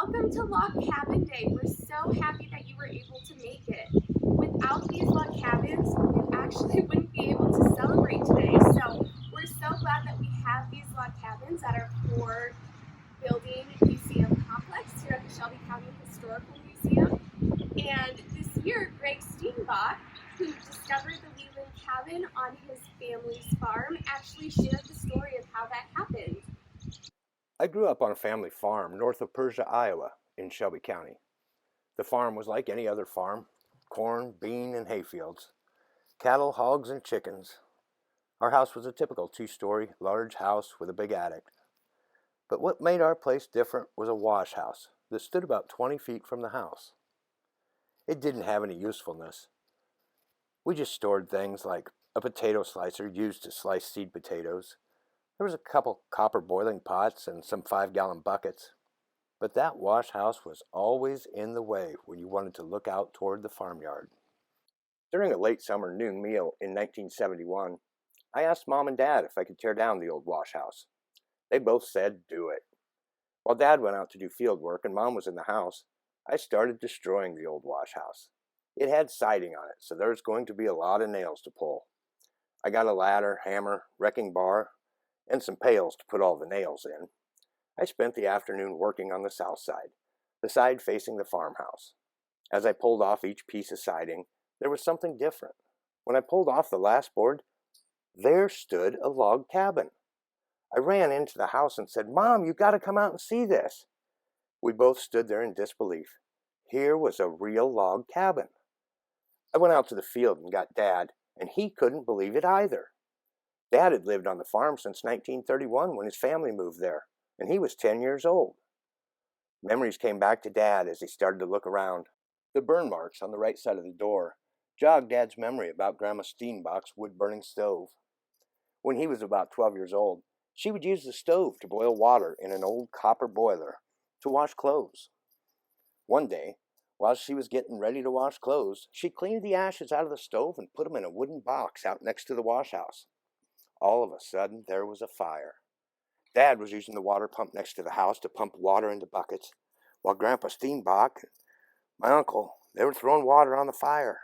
Welcome to Log Cabin Day. We're so happy that you were able to make it. Without these log cabins, we actually wouldn't be able to celebrate today. So we're so glad that we have these log cabins at our Ford Building Museum Complex here at the Shelby County Historical Museum. And this year, Greg Steenbach, who discovered the Leland cabin on his family's farm, actually shared the story of how that happened. I grew up on a family farm north of Persia, Iowa, in Shelby County. The farm was like any other farm: corn, bean, and hay fields, cattle, hogs, and chickens. Our house was a typical two-story, large house with a big attic. But what made our place different was a wash house that stood about 20 feet from the house. It didn't have any usefulness. We just stored things like a potato slicer used to slice seed potatoes. There was a couple copper boiling pots and some 5-gallon buckets. But that wash house was always in the way when you wanted to look out toward the farmyard. During a late summer noon meal in 1971, I asked Mom and Dad if I could tear down the old wash house. They both said, "Do it." While Dad went out to do field work and Mom was in the house, I started destroying the old wash house. It had siding on it, so there was going to be a lot of nails to pull. I got a ladder, hammer, wrecking bar, and some pails to put all the nails in. I spent the afternoon working on the south side, the side facing the farmhouse. As I pulled off each piece of siding, there was something different. When I pulled off the last board, there stood a log cabin. I ran into the house and said, "Mom, you got to come out and see this." We both stood there in disbelief. Here was a real log cabin. I went out to the field and got Dad, and he couldn't believe it either. Dad had lived on the farm since 1931 when his family moved there, and he was 10 years old. Memories came back to Dad as he started to look around. The burn marks on the right side of the door jogged Dad's memory about Grandma Steenbach's wood-burning stove. When he was about 12 years old, she would use the stove to boil water in an old copper boiler to wash clothes. One day, while she was getting ready to wash clothes, she cleaned the ashes out of the stove and put them in a wooden box out next to the wash house. All of a sudden, there was a fire. Dad was using the water pump next to the house to pump water into buckets, while Grandpa Steenbach and my uncle, they were throwing water on the fire.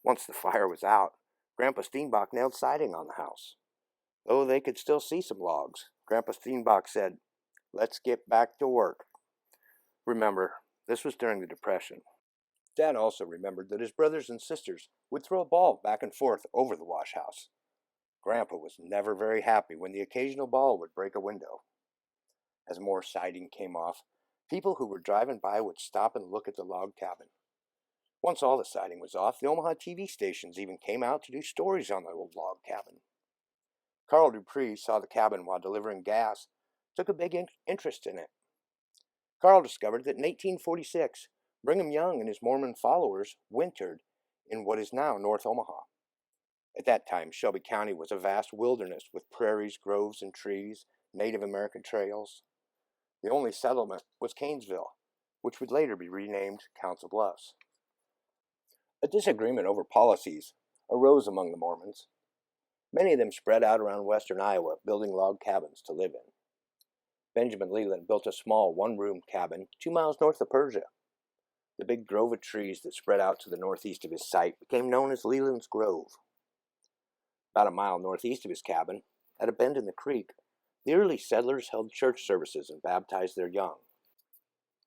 Once the fire was out, Grandpa Steenbach nailed siding on the house. Though they could still see some logs, Grandpa Steenbach said, "Let's get back to work." Remember, this was during the Depression. Dad also remembered that his brothers and sisters would throw a ball back and forth over the wash house. Grandpa was never very happy when the occasional ball would break a window. As more siding came off, people who were driving by would stop and look at the log cabin. Once all the siding was off, the Omaha TV stations even came out to do stories on the old log cabin. Carl Dupree saw the cabin while delivering gas, took a big interest in it. Carl discovered that in 1846, Brigham Young and his Mormon followers wintered in what is now North Omaha. At that time, Shelby County was a vast wilderness with prairies, groves, and trees, Native American trails. The only settlement was Canesville, which would later be renamed Council Bluffs. A disagreement over policies arose among the Mormons. Many of them spread out around western Iowa, building log cabins to live in. Benjamin Leland built a small one-room cabin 2 miles north of Persia. The big grove of trees that spread out to the northeast of his site became known as Leland's Grove. About a mile northeast of his cabin, at a bend in the creek, the early settlers held church services and baptized their young.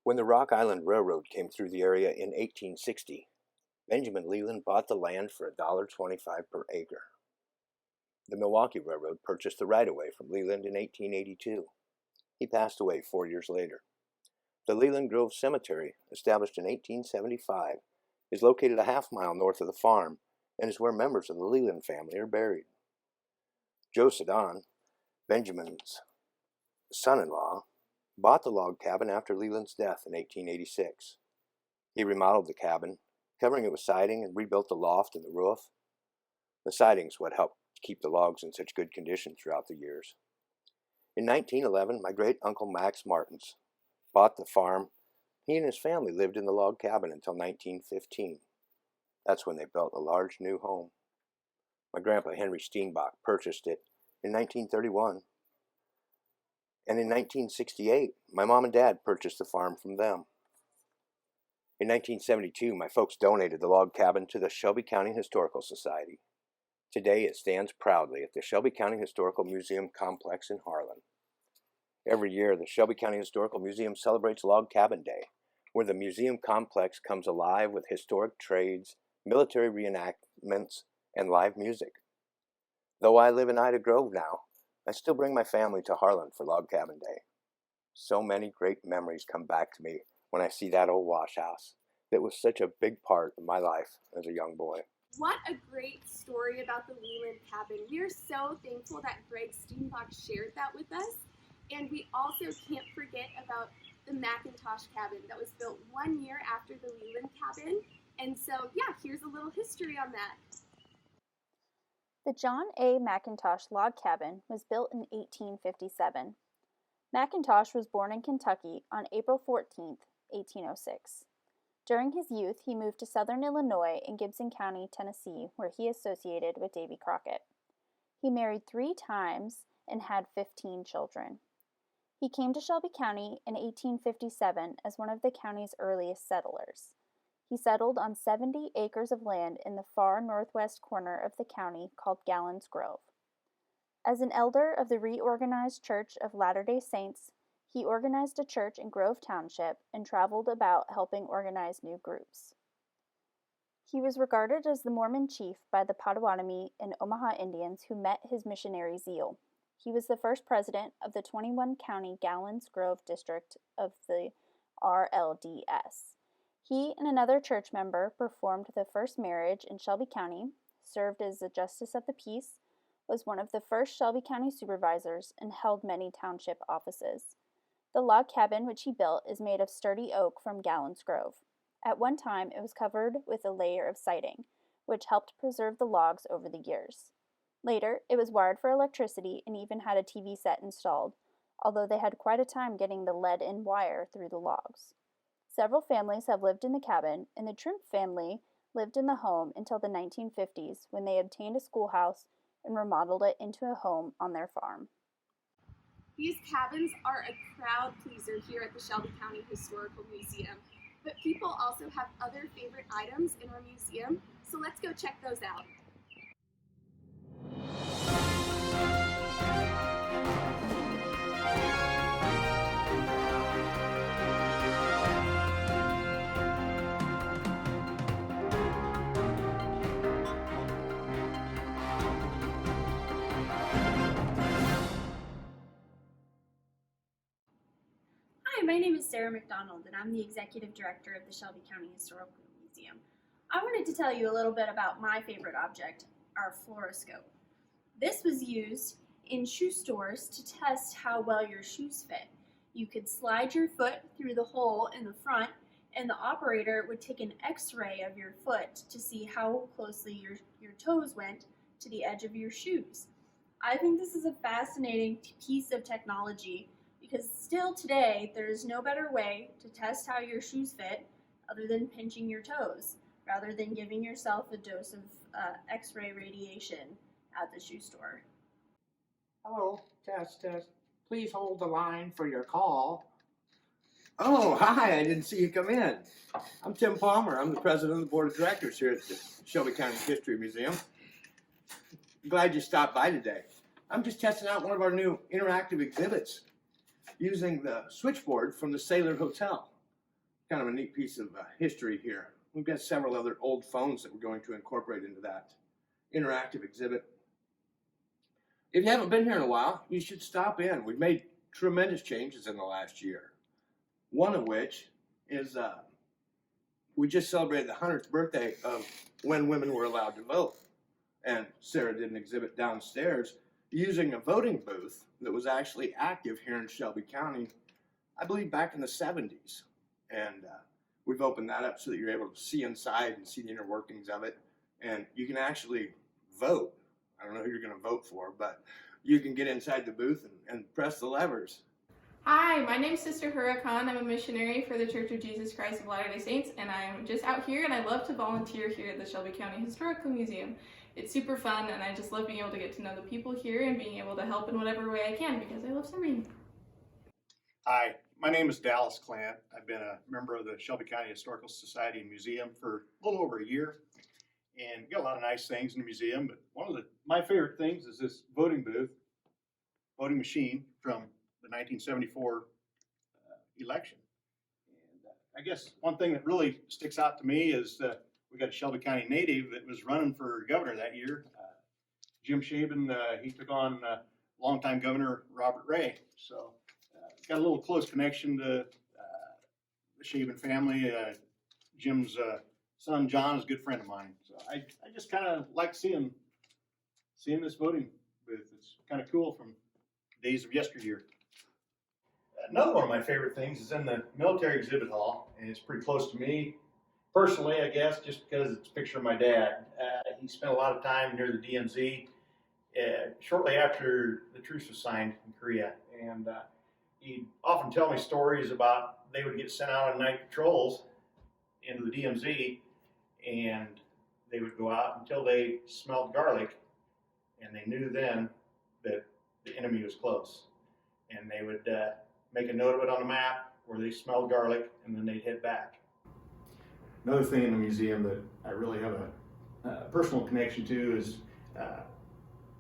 When the Rock Island Railroad came through the area in 1860, Benjamin Leland bought the land for $1.25 per acre. The Milwaukee Railroad purchased the right-of-way from Leland in 1882. He passed away 4 years later. The Leland Grove Cemetery, established in 1875, is located a half-mile north of the farm and is where members of the Leland family are buried. Joe Sedan, Benjamin's son-in-law, bought the log cabin after Leland's death in 1886. He remodeled the cabin, covering it with siding, and rebuilt the loft and the roof. The siding's what helped keep the logs in such good condition throughout the years. In 1911, my great-uncle Max Martins bought the farm. He and his family lived in the log cabin until 1915. That's when they built a large new home. My grandpa Henry Steenbach purchased it in 1931. And in 1968, my mom and dad purchased the farm from them. In 1972, my folks donated the log cabin to the Shelby County Historical Society. Today, it stands proudly at the Shelby County Historical Museum complex in Harlan. Every year, the Shelby County Historical Museum celebrates Log Cabin Day, where the museum complex comes alive with historic trades, military reenactments, and live music. Though I live in Ida Grove now, I still bring my family to Harlan for Log Cabin Day. So many great memories come back to me when I see that old wash house that was such a big part of my life as a young boy. What a great story about the Leland cabin. We are so thankful that Greg Steenbach shared that with us. And we also can't forget about the McIntosh cabin that was built 1 year after the Leland cabin. And so, yeah, here's a little history on that. The John A. McIntosh log cabin was built in 1857. McIntosh was born in Kentucky on April 14, 1806. During his youth, he moved to southern Illinois in Gibson County, Tennessee, where he associated with Davy Crockett. He married 3 times and had 15 children. He came to Shelby County in 1857 as one of the county's earliest settlers. He settled on 70 acres of land in the far northwest corner of the county called Gallons Grove. As an elder of the reorganized Church of Latter-day Saints, he organized a church in Grove Township and traveled about helping organize new groups. He was regarded as the Mormon chief by the Potawatomi and Omaha Indians who met his missionary zeal. He was the first president of the 21-county Gallons Grove district of the RLDS. He and another church member performed the first marriage in Shelby County, served as a justice of the peace, was one of the first Shelby County supervisors, and held many township offices. The log cabin which he built is made of sturdy oak from Gallons Grove. At one time, it was covered with a layer of siding, which helped preserve the logs over the years. Later, it was wired for electricity and even had a TV set installed, although they had quite a time getting the lead-in wire through the logs. Several families have lived in the cabin, and the Trimp family lived in the home until the 1950s when they obtained a schoolhouse and remodeled it into a home on their farm. These cabins are a crowd pleaser here at the Shelby County Historical Museum, but people also have other favorite items in our museum, so let's go check those out. Hi, my name is Sarah McDonald, and I'm the Executive Director of the Shelby County Historical Museum. I wanted to tell you a little bit about my favorite object, our fluoroscope. This was used in shoe stores to test how well your shoes fit. You could slide your foot through the hole in the front, and the operator would take an x-ray of your foot to see how closely your toes went to the edge of your shoes. I think this is a fascinating piece of technology because still today, there is no better way to test how your shoes fit other than pinching your toes, rather than giving yourself a dose of x-ray radiation at the shoe store. Hello, test, test. Please hold the line for your call. Oh, hi, I didn't see you come in. I'm Tim Palmer. I'm the president of the board of directors here at the Shelby County History Museum. Glad you stopped by today. I'm just testing out one of our new interactive exhibits using the switchboard from the Sailor Hotel. Kind of a neat piece of history here. We've got several other old phones that we're going to incorporate into that interactive exhibit. If you haven't been here in a while, you should stop in. We've made tremendous changes in the last year. One of which is we just celebrated the 100th birthday of when women were allowed to vote. And Sarah did an exhibit downstairs using a voting booth that was actually active here in Shelby County, I believe back in the 70s. And we've opened that up so that you're able to see inside and see the inner workings of it. And you can actually vote. I don't know who you're going to vote for, but you can get inside the booth and press the levers. Hi, my name is Sister Huracan. I'm a missionary for the Church of Jesus Christ of Latter-day Saints, and I'm just out here, and I love to volunteer here at the Shelby County Historical Museum. It's super fun, and I just love being able to get to know the people here and being able to help in whatever way I can because I love serving. Hi, my name is Dallas Clant. I've been a member of the Shelby County Historical Society and Museum for a little over a year, and got a lot of nice things in the museum. But one of my favorite things is this voting booth, voting machine from the 1974 election. And I guess one thing that really sticks out to me is we got a Shelby County native that was running for governor that year. Jim Shaben, he took on longtime Governor Robert Ray. So got a little close connection to the Shaben family. Jim's son John is a good friend of mine. So I just kind of like seeing this voting booth. It's kind of cool from days of yesteryear. Another one of my favorite things is in the military exhibit hall, and it's pretty close to me personally, I guess, just because it's a picture of my dad. He spent a lot of time near the DMZ shortly after the truce was signed in Korea, and he'd often tell me stories about they would get sent out on night patrols into the DMZ, and they would go out until they smelled garlic, and they knew then that the enemy was close, and they would make a note of it on a map where they smelled garlic, and then they'd head back. Another thing in the museum that I really have a personal connection to is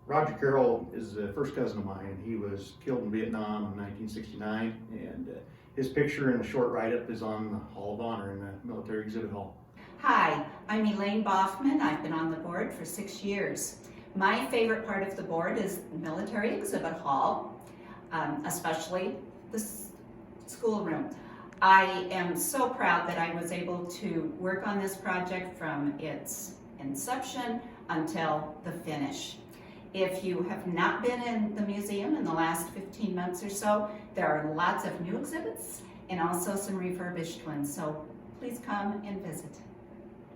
Roger Carroll is a first cousin of mine. He was killed in Vietnam in 1969, and his picture in a short write-up is on the Hall of Honor in the Military Exhibit Hall. Hi, I'm Elaine Boffman. I've been on the board for 6 years. My favorite part of the board is the Military Exhibit Hall, especially the schoolroom. I am so proud that I was able to work on this project from its inception until the finish. If you have not been in the museum in the last 15 months or so, there are lots of new exhibits and also some refurbished ones, so please come and visit.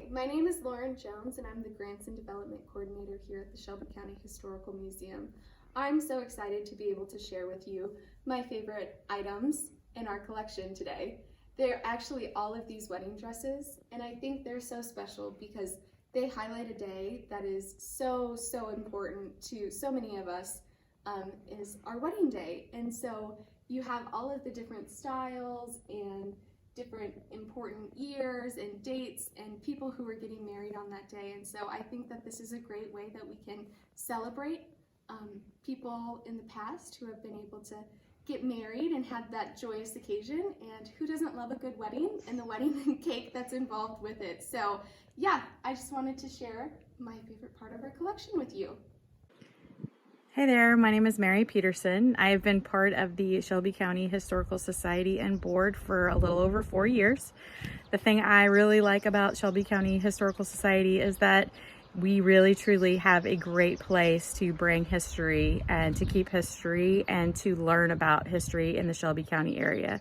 My name is Lauren Jones, and I'm the Grants and Development Coordinator here at the Shelby County Historical Museum. I'm so excited to be able to share with you my favorite items in our collection today. They're actually all of these wedding dresses, and I think they're so special because they highlight a day that is so important to so many of us, is our wedding day. And so you have all of the different styles and different important years and dates and people who are getting married on that day. And so I think that this is a great way that we can celebrate people in the past who have been able to get married and have that joyous occasion, and who doesn't love a good wedding and the wedding cake that's involved with it. So yeah, I just wanted to share my favorite part of our collection with you. Hey there, my name is Mary Peterson. I have been part of the Shelby County Historical Society and Board for a little over 4 years. The thing I really like about Shelby County Historical Society is that we really truly have a great place to bring history and to keep history and to learn about history in the Shelby County area.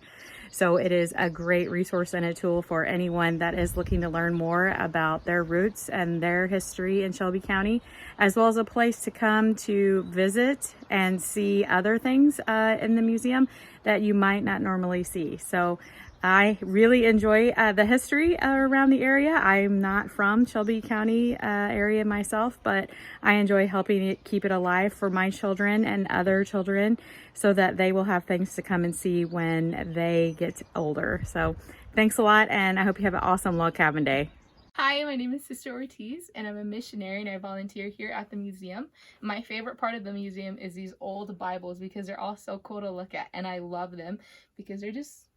So it is a great resource and a tool for anyone that is looking to learn more about their roots and their history in Shelby County, as well as a place to come to visit and see other things in the museum that you might not normally see. So I really enjoy the history around the area. I'm not from Shelby County area myself, but I enjoy helping it keep it alive for my children and other children so that they will have things to come and see when they get older. So thanks a lot, and I hope you have an awesome log cabin day. Hi, my name is Sister Ortiz, and I'm a missionary, and I volunteer here at the museum. My favorite part of the museum is these old Bibles because they're all so cool to look at, and I love them because they're just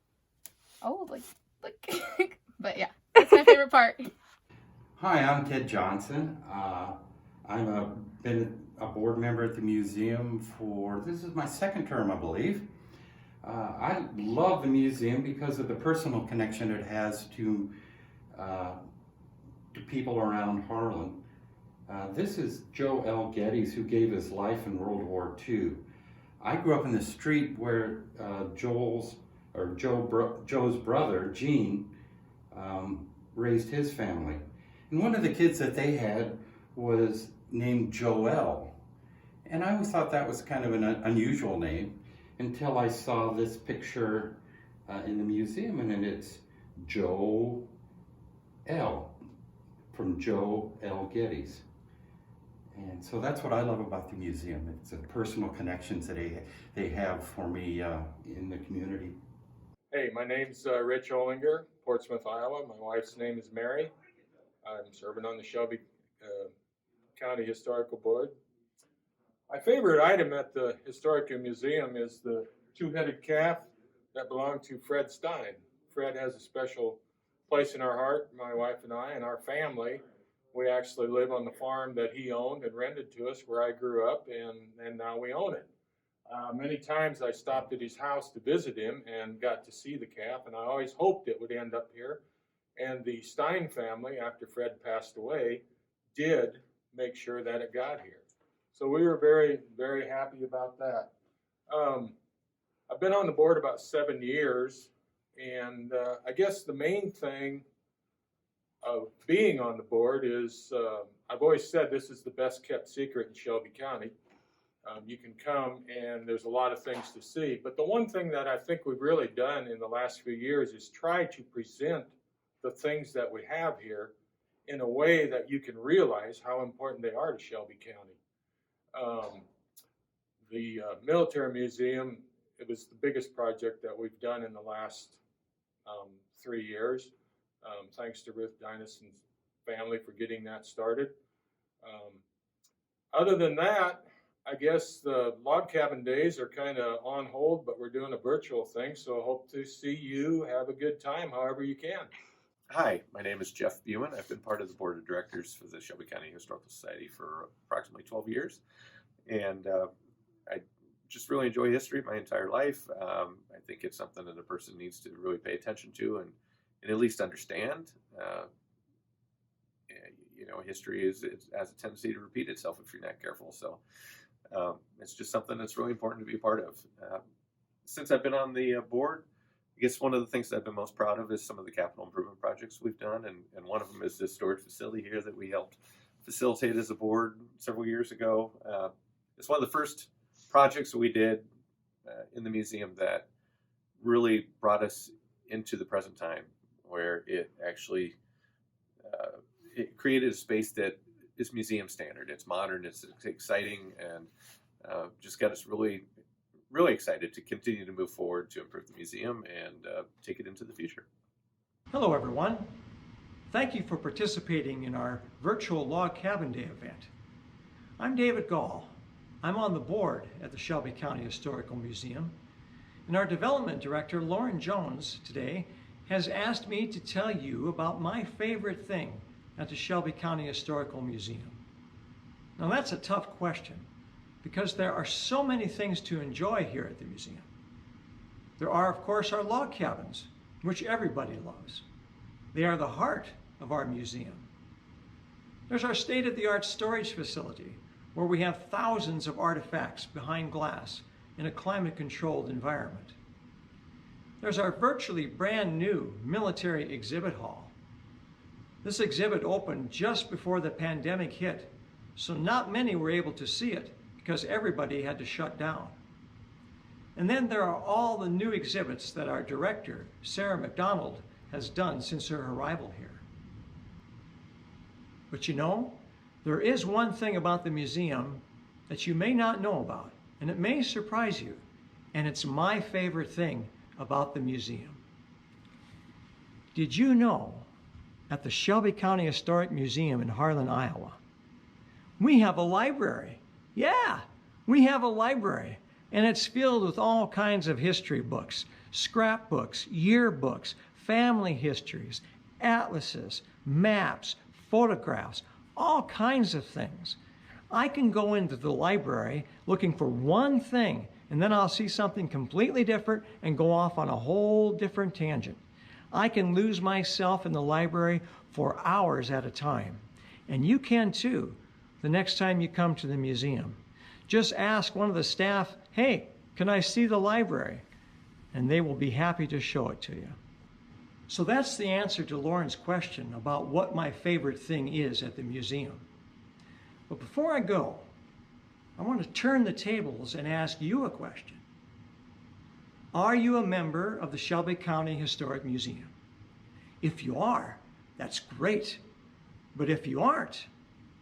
old, like but yeah, that's my favorite part. Hi, I'm Ted Johnson. I've been a board member at the museum this is my second term, I believe. I love the museum because of the personal connection it has to people around Harlan. This is Joe L. Geddes, who gave his life in World War II. I grew up in the street where Joe's brother, Gene, raised his family. And one of the kids that they had was named Joel. And I always thought that was kind of an unusual name until I saw this picture in the museum, and it's Joe L. from Joe L. Geddes. And so that's what I love about the museum. It's the personal connections that they have for me in the community. Hey, my name's Rich Olinger, Portsmouth, Iowa. My wife's name is Mary. I'm serving on the Shelby County Historical Board. My favorite item at the Historical Museum is the two-headed calf that belonged to Fred Stein. Fred has a special place in our heart, my wife and I and our family. We actually live on the farm that he owned and rented to us where I grew up, and now we own it. Many times I stopped at his house to visit him and got to see the calf, and I always hoped it would end up here. And the Stein family, after Fred passed away, did make sure that it got here. So we were very, very happy about that. I've been on the board about 7 years, and I guess the main thing of being on the board is I've always said this is the best kept secret in Shelby County. You can come and there's a lot of things to see, but the one thing that I think we've really done in the last few years is try to present the things that we have here in a way that you can realize how important they are to Shelby County. The military museum, it was the biggest project that we've done in the last 3 years. Thanks to Ruth Dynason's family for getting that started. Other than that, I guess the log cabin days are kind of on hold, but we're doing a virtual thing, so I hope to see you. Have a good time however you can. Hi, my name is Jeff Buin. I've been part of the board of directors for the Shelby County Historical Society for approximately 12 years, and I just really enjoy history my entire life. I think it's something that a person needs to really pay attention to and at least understand. You know, history it has a tendency to repeat itself if you're not careful. So it's just something that's really important to be a part of. Since I've been on the board, I guess one of the things that I've been most proud of is some of the capital improvement projects we've done, and one of them is this storage facility here that we helped facilitate as a board several years ago. It's one of the first projects that we did in the museum that really brought us into the present time, where it actually it created a space that is museum standard. It's modern, it's exciting, and just got us really, really excited to continue to move forward to improve the museum and take it into the future. Hello everyone. Thank you for participating in our virtual Log Cabin Day event. I'm David Gall. I'm on the board at the Shelby County Historical Museum, and our development director, Lauren Jones, today has asked me to tell you about my favorite thing at the Shelby County Historical Museum. Now that's a tough question because there are so many things to enjoy here at the museum. There are, of course, our log cabins, which everybody loves. They are the heart of our museum. There's our state-of-the-art storage facility where we have thousands of artifacts behind glass in a climate-controlled environment. There's our virtually brand new military exhibit hall. This exhibit opened just before the pandemic hit, so not many were able to see it because everybody had to shut down. And then there are all the new exhibits that our director, Sarah McDonald, has done since her arrival here. But you know, there is one thing about the museum that you may not know about, and it may surprise you, and it's my favorite thing about the museum. Did you know at the Shelby County Historic Museum in Harlan, Iowa, we have a library? Yeah, we have a library, and it's filled with all kinds of history books, scrapbooks, yearbooks, family histories, atlases, maps, photographs, all kinds of things. I can go into the library looking for one thing, and then I'll see something completely different and go off on a whole different tangent. I can lose myself in the library for hours at a time. And you can too, the next time you come to the museum. Just ask one of the staff, hey, can I see the library? And they will be happy to show it to you. So that's the answer to Lauren's question about what my favorite thing is at the museum. But before I go, I want to turn the tables and ask you a question. Are you a member of the Shelby County Historic Museum? If you are, that's great. But if you aren't,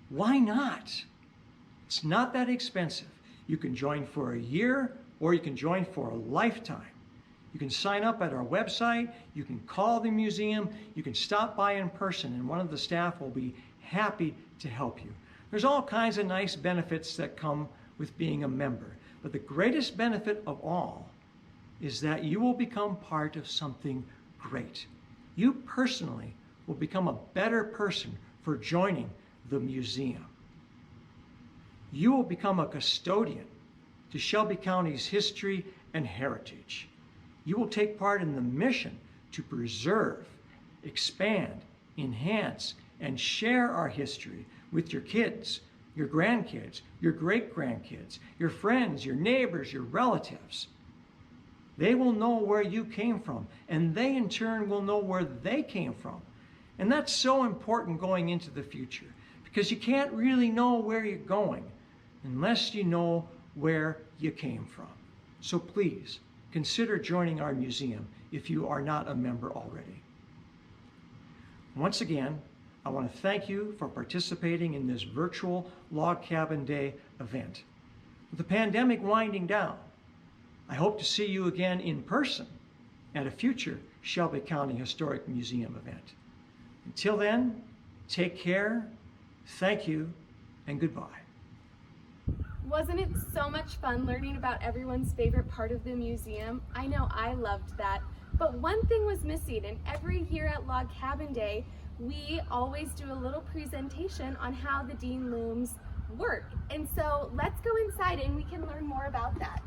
why not? It's not that expensive. You can join for a year or you can join for a lifetime. You can sign up at our website, you can call the museum, you can stop by in person, and one of the staff will be happy to help you. There's all kinds of nice benefits that come with being a member, but the greatest benefit of all is that you will become part of something great. You personally will become a better person for joining the museum. You will become a custodian to Shelby County's history and heritage. You will take part in the mission to preserve, expand, enhance, and share our history with your kids, your grandkids, your great-grandkids, your friends, your neighbors, your relatives. They will know where you came from, and they in turn will know where they came from. And that's so important going into the future, because you can't really know where you're going unless you know where you came from. So please, consider joining our museum if you are not a member already. Once again, I want to thank you for participating in this virtual Log Cabin Day event. With the pandemic winding down, I hope to see you again in person at a future Shelby County Historic Museum event. Until then, take care, thank you, and goodbye. Wasn't it so much fun learning about everyone's favorite part of the museum? I know I loved that. But one thing was missing, and every year at Log Cabin Day, we always do a little presentation on how the Deen Looms work. And so let's go inside and we can learn more about that.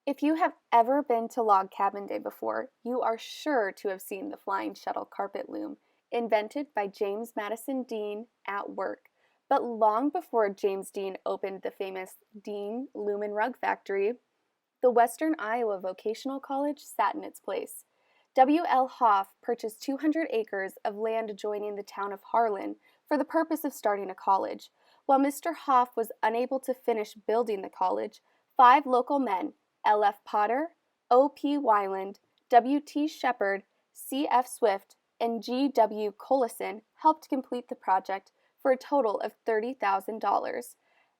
If you have ever been to Log Cabin Day before, you are sure to have seen the flying shuttle carpet loom, invented by James Madison Deen at work. But long before James Deen opened the famous Deen Loom and Rug Factory, the Western Iowa Vocational College sat in its place. W.L. Hoff purchased 200 acres of land adjoining the town of Harlan for the purpose of starting a college. While Mr. Hoff was unable to finish building the college, 5 local men, L.F. Potter, O.P. Weiland, W.T. Shepard, C.F. Swift, and G.W. Collison helped complete the project for a total of $30,000.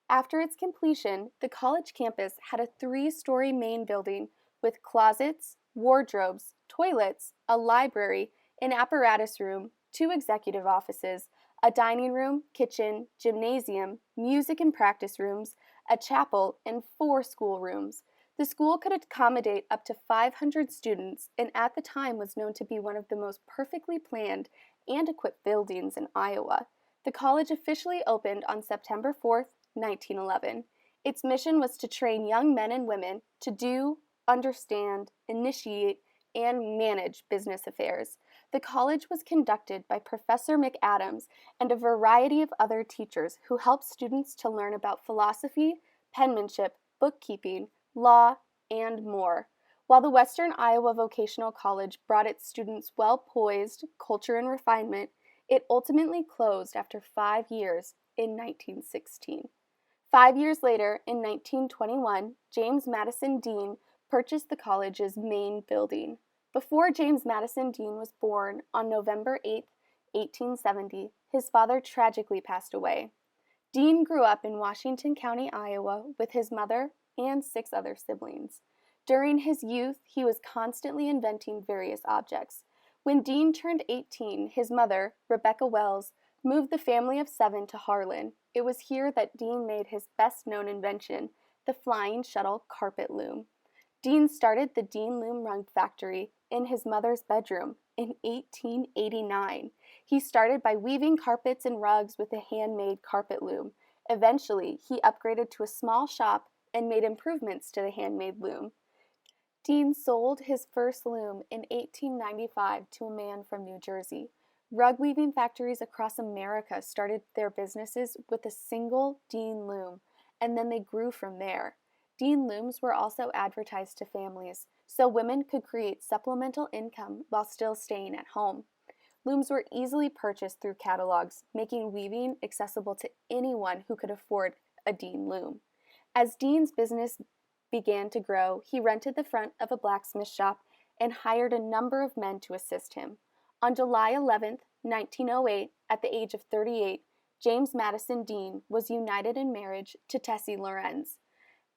After its completion, the college campus had a 3-story main building with closets, wardrobes, toilets, a library, an apparatus room, 2 executive offices, a dining room, kitchen, gymnasium, music and practice rooms, a chapel, and 4 schoolrooms. The school could accommodate up to 500 students and at the time was known to be one of the most perfectly planned and equipped buildings in Iowa. The college officially opened on September 4th, 1911. Its mission was to train young men and women to do, understand, initiate, and manage business affairs. The college was conducted by Professor McAdams and a variety of other teachers who helped students to learn about philosophy, penmanship, bookkeeping, law, and more. While the Western Iowa Vocational College brought its students well-poised culture and refinement, it ultimately closed after 5 years in 1916. 5 years later, in 1921, James Madison Deen purchased the college's main building. Before James Madison Deen was born on November 8, 1870, his father tragically passed away. Deen grew up in Washington County, Iowa, with his mother and 6 other siblings. During his youth, he was constantly inventing various objects. When Deen turned 18, his mother, Rebecca Wells, moved the family of 7 to Harlan. It was here that Deen made his best-known invention, the flying shuttle carpet loom. Deen started the Deen Loom Rug Factory in his mother's bedroom in 1889. He started by weaving carpets and rugs with a handmade carpet loom. Eventually, he upgraded to a small shop and made improvements to the handmade loom. Deen sold his first loom in 1895 to a man from New Jersey. Rug weaving factories across America started their businesses with a single Deen loom, and then they grew from there. Deen looms were also advertised to families, so women could create supplemental income while still staying at home. Looms were easily purchased through catalogs, making weaving accessible to anyone who could afford a Deen loom. As Deen's business began to grow, he rented the front of a blacksmith shop and hired a number of men to assist him. On July 11, 1908, at the age of 38, James Madison Deen was united in marriage to Tessie Lorenz.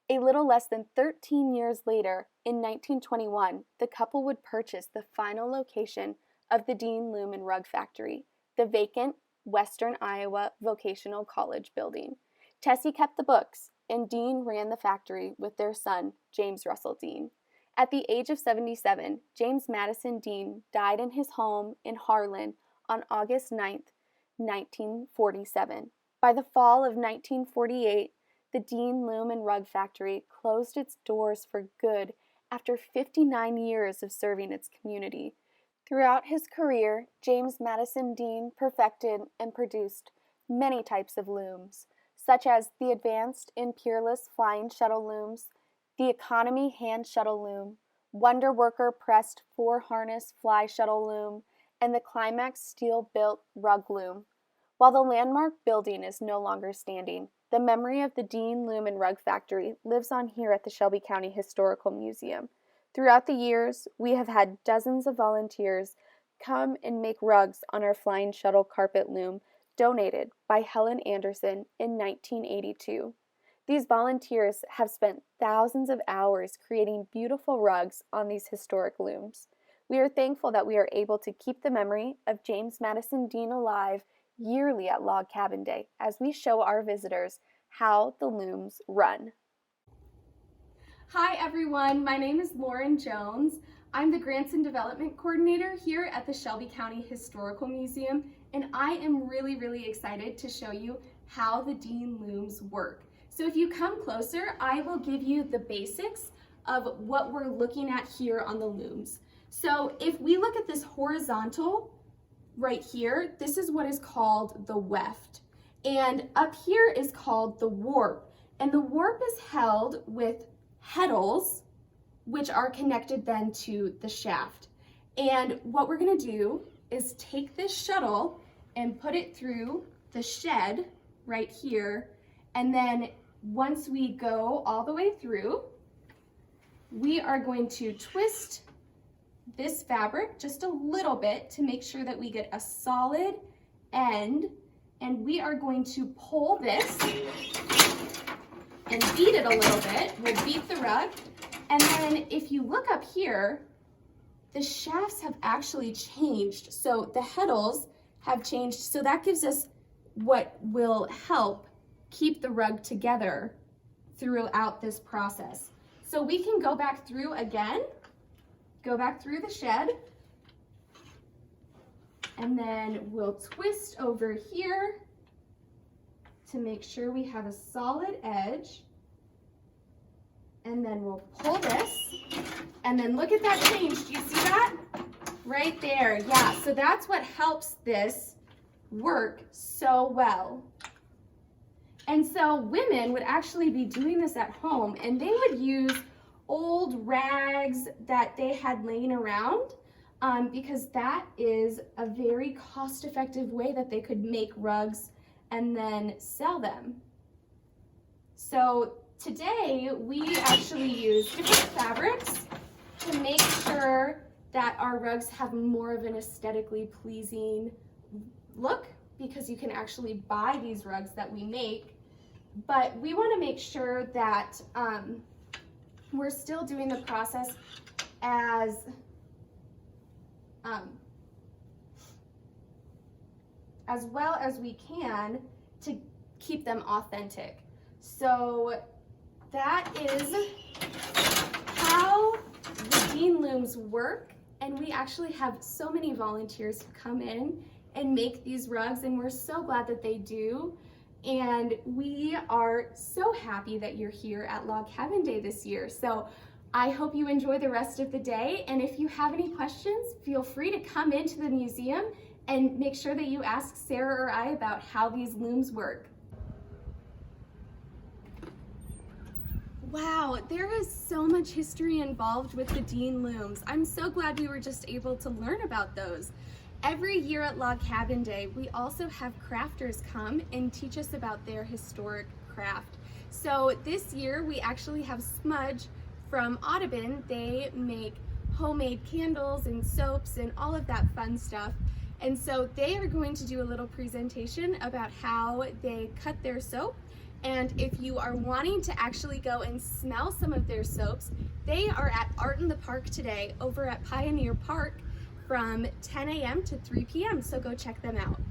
A little less than 13 years later, in 1921, the couple would purchase the final location of the Deen Loom and Rug Factory, the vacant Western Iowa Vocational College building. Tessie kept the books, and Deen ran the factory with their son, James Russell Deen. At the age of 77, James Madison Deen died in his home in Harlan on August 9, 1947. By the fall of 1948, the Deen Loom and Rug Factory closed its doors for good after 59 years of serving its community. Throughout his career, James Madison Deen perfected and produced many types of looms, such as the Advanced and Peerless Flying Shuttle Looms, the Economy Hand Shuttle Loom, Wonder Worker Pressed 4-Harness Fly Shuttle Loom, and the Climax Steel-Built Rug Loom. While the landmark building is no longer standing, the memory of the Deen Loom and Rug Factory lives on here at the Shelby County Historical Museum. Throughout the years, we have had dozens of volunteers come and make rugs on our Flying Shuttle carpet loom donated by Helen Anderson in 1982. These volunteers have spent thousands of hours creating beautiful rugs on these historic looms. We are thankful that we are able to keep the memory of James Madison Deen alive yearly at Log Cabin Day as we show our visitors how the looms run. Hi everyone, my name is Lauren Jones. I'm the Grants and Development Coordinator here at the Shelby County Historical Museum, and I am really excited to show you how the Deen looms work. So if you come closer, I will give you the basics of what we're looking at here on the looms. So if we look at this horizontal right here, this is what is called the weft. And up here is called the warp. And the warp is held with heddles, which are connected then to the shaft. And what we're gonna do is take this shuttle and put it through the shed right here. And then once we go all the way through, we are going to twist this fabric just a little bit to make sure that we get a solid end. And we are going to pull this and beat it a little bit. We'll beat the rug. And then if you look up here, the shafts have actually changed. So the heddles have changed. So that gives us what will help keep the rug together throughout this process. So we can go back through again, go back through the shed, and then we'll twist over here to make sure we have a solid edge. And then we'll pull this, and then look at that change. Do you see that? Right there, yeah. So that's what helps this work so well. And so women would actually be doing this at home, and they would use old rags that they had laying around because that is a very cost-effective way that they could make rugs and then sell them. So today, we actually use different fabrics to make sure that our rugs have more of an aesthetically pleasing look, because you can actually buy these rugs that we make. But we want to make sure that we're still doing the process as well as we can to keep them authentic. So that is how the Deen looms work, and we actually have so many volunteers who come in and make these rugs, and we're so glad that they do. And we are so happy that you're here at Log Cabin Day this year. So I hope you enjoy the rest of the day, and if you have any questions, feel free to come into the museum and make sure that you ask Sarah or I about how these looms work. Wow, there is so much history involved with the Deen looms. I'm so glad we were just able to learn about those. Every year at Log Cabin Day, we also have crafters come and teach us about their historic craft. So this year we actually have Smudge from Audubon. They make homemade candles and soaps and all of that fun stuff. And so they are going to do a little presentation about how they cut their soap. And if you are wanting to actually go and smell some of their soaps, they are at Art in the Park today over at Pioneer Park from 10 a.m. to 3 p.m. So go check them out.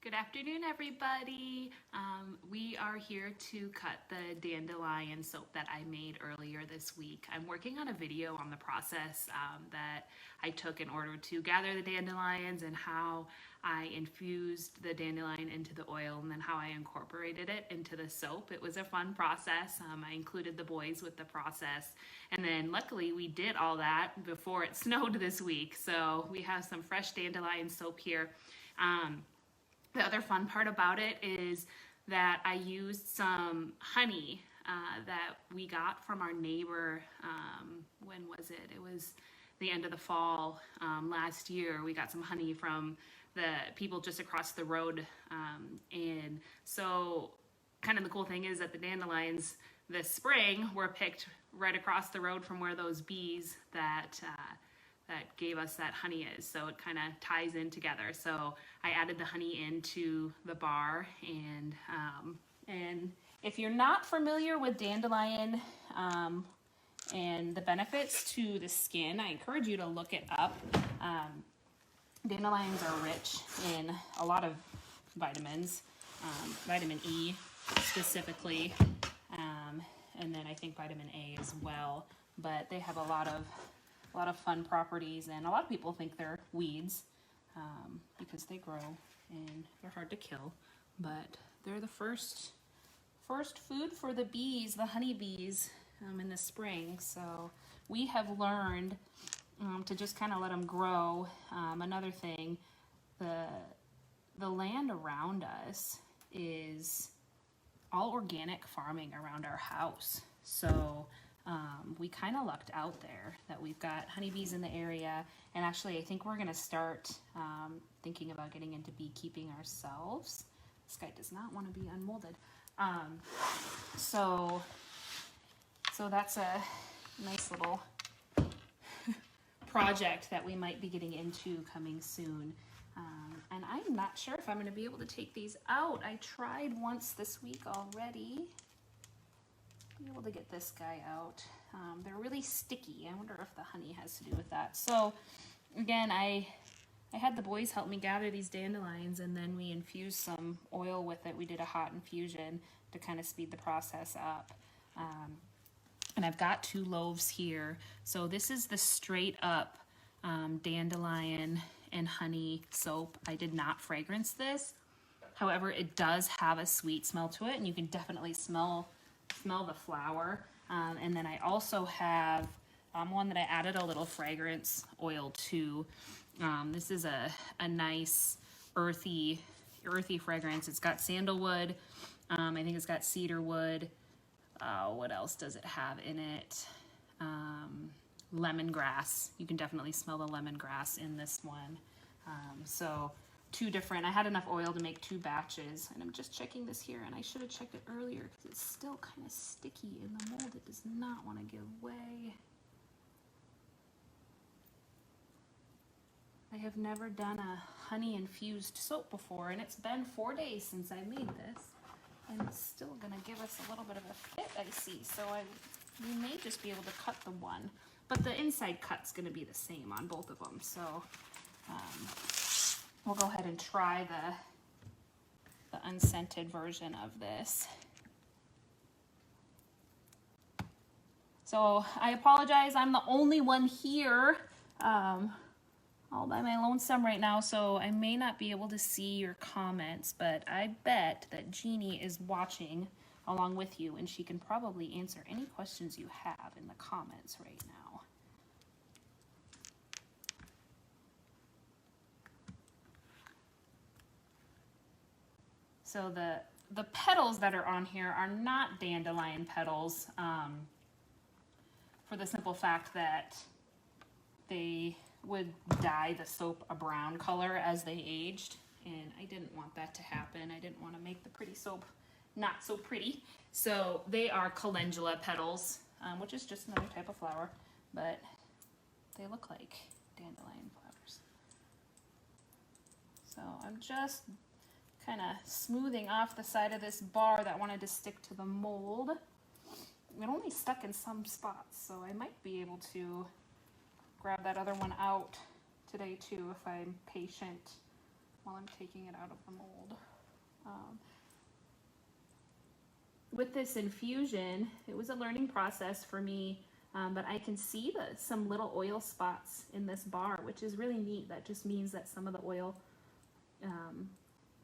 Good afternoon, everybody. We are here to cut the dandelion soap that I made earlier this week. I'm working on a video on the process that I took in order to gather the dandelions and how I infused the dandelion into the oil and then how I incorporated it into the soap. It was a fun process. I included the boys with the process, and then luckily we did all that before it snowed this week. So we have some fresh dandelion soap here. The other fun part about it is that I used some honey that we got from our neighbor. When was it? It was the end of the fall last year. We got some honey from the people just across the road. And so kind of the cool thing is that the dandelions this spring were picked right across the road from where those bees that gave us that honey is. So it kind of ties in together. So I added the honey into the bar, and if you're not familiar with dandelion and the benefits to the skin, I encourage you to look it up. Dandelions are rich in a lot of vitamins, vitamin E specifically, and then I think vitamin A as well. But they have a lot of fun properties, and a lot of people think they're weeds because they grow and they're hard to kill, but they're the first food for the bees, the honeybees, in the spring. So we have learned to just kind of let them grow. Another thing, the land around us is all organic farming around our house. So we kind of lucked out there that we've got honeybees in the area, and actually I think we're going to start thinking about getting into beekeeping ourselves. This guy does not want to be unmolded. So that's a nice little project that we might be getting into coming soon. And I'm not sure if I'm going to be able to take these out. I tried once this week already. Be able to get this guy out. They're really sticky. I wonder if the honey has to do with that. So again, I had the boys help me gather these dandelions, and then we infused some oil with it. We did a hot infusion to kind of speed the process up. And I've got 2 loaves here. So this is the straight up dandelion and honey soap. I did not fragrance this. However, it does have a sweet smell to it, and you can definitely smell the flower. And then I also have one that I added a little fragrance oil to. This is a nice earthy fragrance. It's got sandalwood. I think it's got cedarwood. What else does it have in it? Lemongrass. You can definitely smell the lemongrass in this one. So 2 different, I had enough oil to make 2 batches, and I'm just checking this here, and I should have checked it earlier because it's still kind of sticky in the mold. It does not want to give way. I have never done a honey infused soap before, and it's been 4 days since I made this, and it's still going to give us a little bit of a fit, I see. So we may just be able to cut the one, but the inside cut's going to be the same on both of them. So we'll go ahead and try the unscented version of this. So I apologize, I'm the only one here all by my lonesome right now, so I may not be able to see your comments, but I bet that Jeannie is watching along with you, and she can probably answer any questions you have in the comments right now. So the petals that are on here are not dandelion petals, for the simple fact that they would dye the soap a brown color as they aged, and I didn't want that to happen. I didn't want to make the pretty soap not so pretty. So they are calendula petals, which is just another type of flower, but they look like dandelion flowers. So I'm just kind of smoothing off the side of this bar that wanted to stick to the mold. It only stuck in some spots, so I might be able to grab that other one out today too if I'm patient while I'm taking it out of the mold. With this infusion, it was a learning process for me, but I can see some little oil spots in this bar, which is really neat. That just means that some of the oil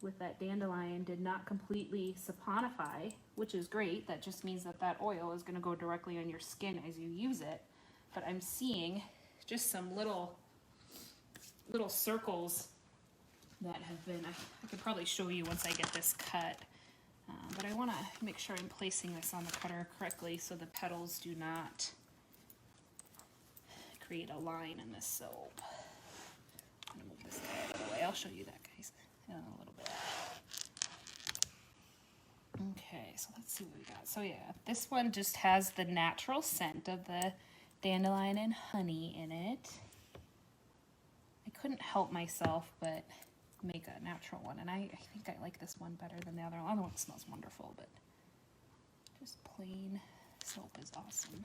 with that dandelion did not completely saponify, which is great. That just means that that oil is going to go directly on your skin as you use it. But I'm seeing just some little circles that have been, I could probably show you once I get this cut, but I want to make sure I'm placing this on the cutter correctly so the petals do not create a line in this soap. I'm going to move this guy out of the way. I'll show you that, guys, in a little bit. Okay, so let's see what we got. So yeah, this one just has the natural scent of the dandelion and honey in it. I couldn't help myself but make a natural one, and I think I like this one better than the other one. The other one smells wonderful, but just plain soap is awesome.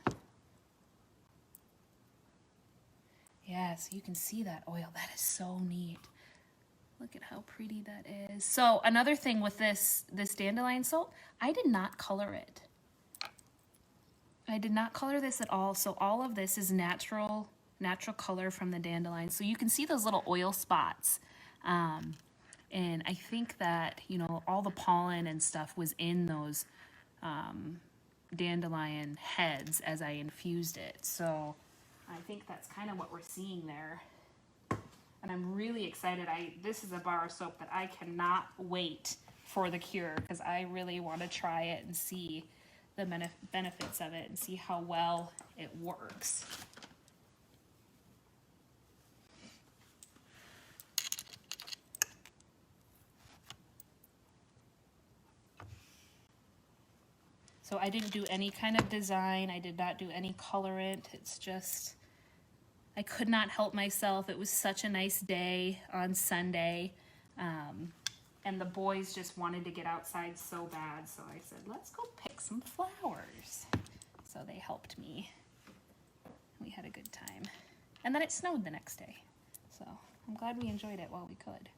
Yeah, so you can see that oil. That is so neat. Look at how pretty that is. So another thing with this dandelion soap, I did not color it. I did not color this at all. So all of this is natural color from the dandelion. So you can see those little oil spots. And I think that, you know, all the pollen and stuff was in those dandelion heads as I infused it. So I think that's kind of what we're seeing there. And I'm really excited. This is a bar of soap that I cannot wait for the cure, because I really want to try it and see the benefits of it and see how well it works. So I didn't do any kind of design. I did not do any colorant. It's just, I could not help myself. It was such a nice day on Sunday. And the boys just wanted to get outside so bad. So I said, let's go pick some flowers. So they helped me. We had a good time. And then it snowed the next day. So I'm glad we enjoyed it while we could.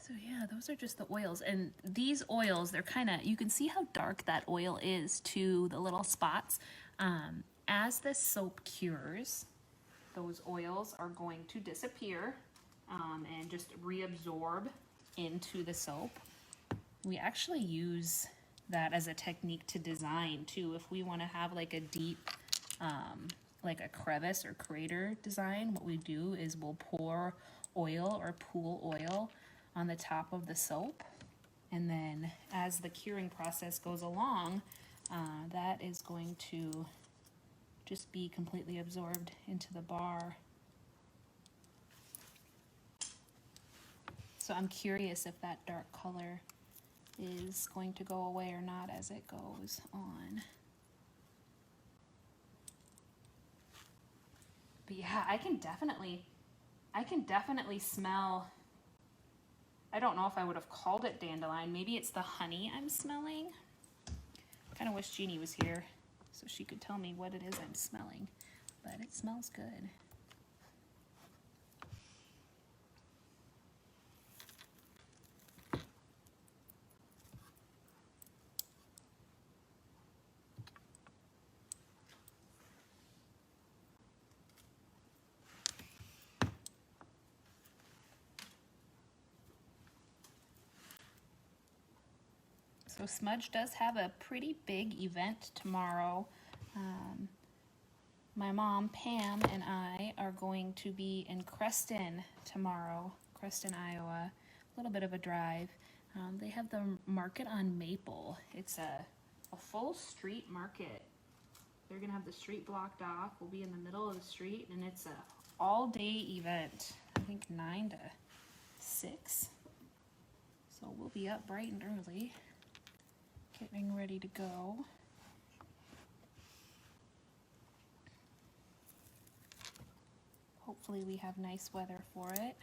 So yeah, those are just the oils. And these oils, they're kind of, you can see how dark that oil is to the little spots. As this soap cures, those oils are going to disappear and just reabsorb into the soap. We actually use that as a technique to design too. If we want to have like a deep, like a crevice or crater design, what we do is we'll pour oil or pool oil on the top of the soap, and then as the curing process goes along, that is going to just be completely absorbed into the bar. So I'm curious if that dark color is going to go away or not as it goes on. But yeah, I can definitely smell. I don't know if I would have called it dandelion. Maybe it's the honey I'm smelling. I kind of wish Jeannie was here so she could tell me what it is I'm smelling, but it smells good. So Smudge does have a pretty big event tomorrow. My mom, Pam, and I are going to be in Creston tomorrow, Creston, Iowa. A little bit of a drive. They have the market on Maple. It's a full street market. They're gonna have the street blocked off. We'll be in the middle of the street, and it's a all-day event. I think 9 to 6. So we'll be up bright and early, getting ready to go. Hopefully we have nice weather for it.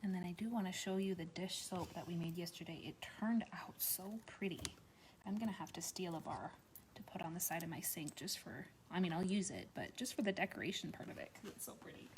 And then I do want to show you the dish soap that we made yesterday. It turned out so pretty. I'm gonna have to steal a bar to put on the side of my sink just for, I mean, I'll use it, but just for the decoration part of it because it's so pretty.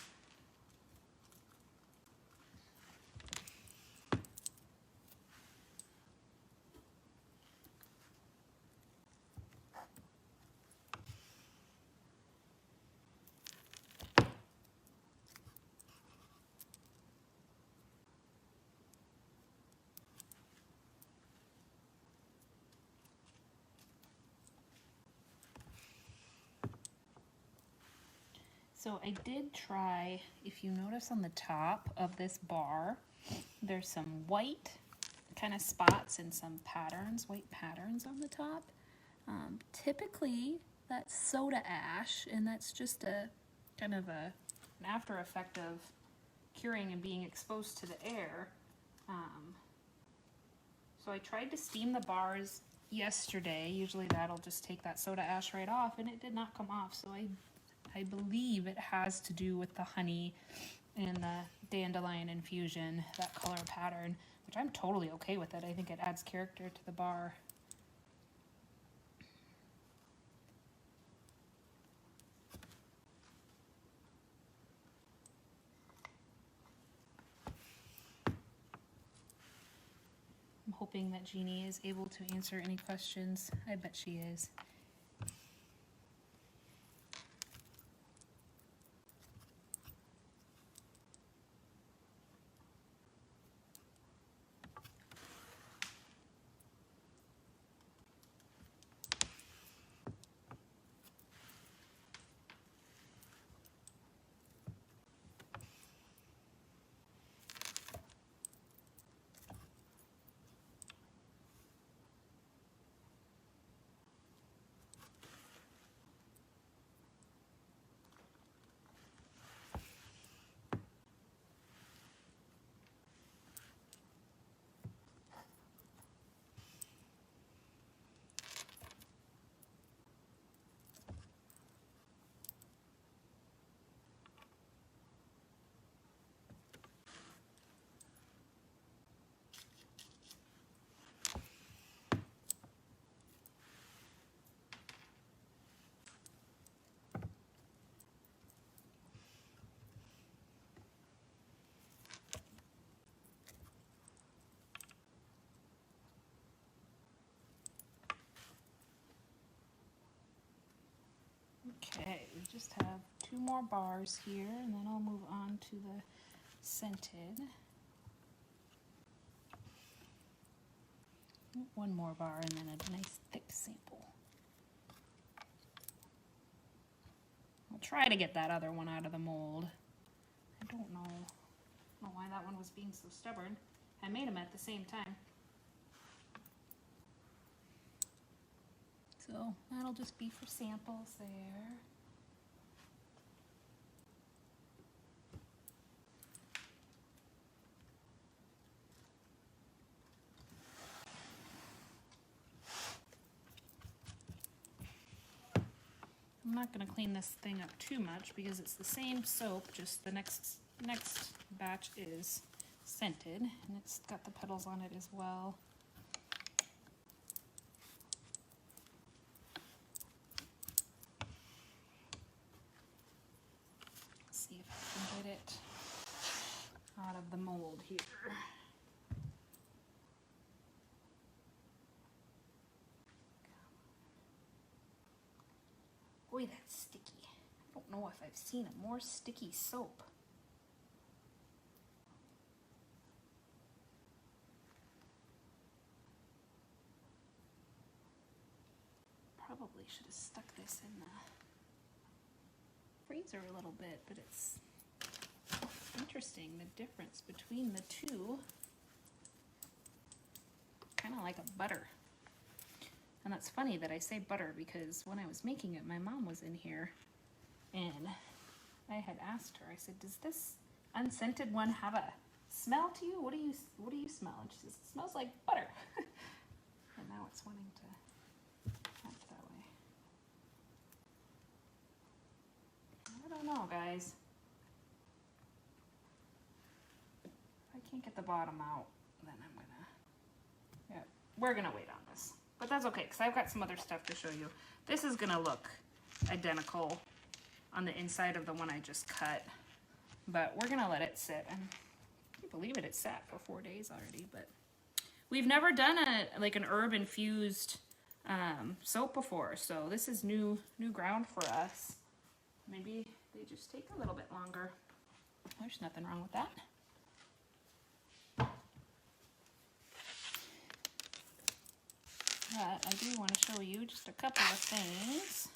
So I did try, if you notice on the top of this bar, there's some white kind of spots and some patterns, white patterns on the top. Typically that's soda ash, and that's just a kind of an after effect of curing and being exposed to the air. So I tried to steam the bars yesterday. Usually that'll just take that soda ash right off, and it did not come off. So I believe it has to do with the honey and the dandelion infusion, that color pattern, which I'm totally okay with it. I think it adds character to the bar. I'm hoping that Jeannie is able to answer any questions. I bet she is. Okay, we just have 2 more bars here, and then I'll move on to the scented. 1 more bar and then a nice thick sample. I'll try to get that other one out of the mold. I don't know why that one was being so stubborn. I made them at the same time. So that'll just be for samples there. I'm not going to clean this thing up too much because it's the same soap, just the next batch is scented, and it's got the petals on it as well. Let's see if I can get it out of the mold here. Boy, that's sticky. I don't know if I've seen a more sticky soap. Probably should have stuck this in the freezer a little bit, but it's interesting the difference between the two. Kind of like a butter. And that's funny that I say butter because when I was making it, my mom was in here and I had asked her, I said, does this unscented one have a smell to you? What do you smell? And she says, it smells like butter. And now it's wanting to act that way. I don't know, guys. If I can't get the bottom out, then I'm gonna, yeah, we're gonna wait on this. But that's okay, because I've got some other stuff to show you. This is gonna look identical on the inside of the one I just cut, but we're gonna let it sit. And I can't believe it, it sat for 4 days already, but we've never done like an herb infused soap before, so this is new ground for us. Maybe they just take a little bit longer. There's nothing wrong with that. But I do want to show you just a couple of things.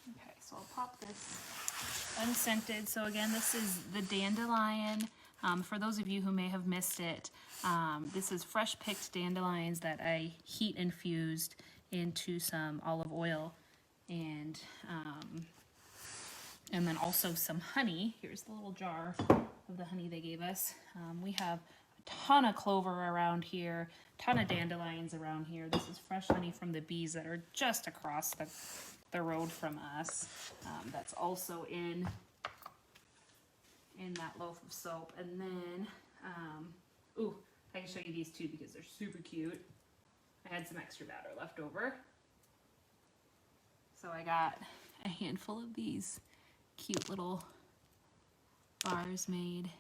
Okay, so I'll pop this unscented. So again, this is the dandelion. For those of you who may have missed it, this is fresh picked dandelions that I heat infused into some olive oil and then also some honey. Here's the little jar of the honey they gave us. We have a ton of clover around here, a ton of dandelions around here. This is fresh honey from the bees that are just across the road from us. That's also in that loaf of soap. And then, ooh, I can show you these two because they're super cute. I had some extra batter left over, so I got a handful of these cute little bars made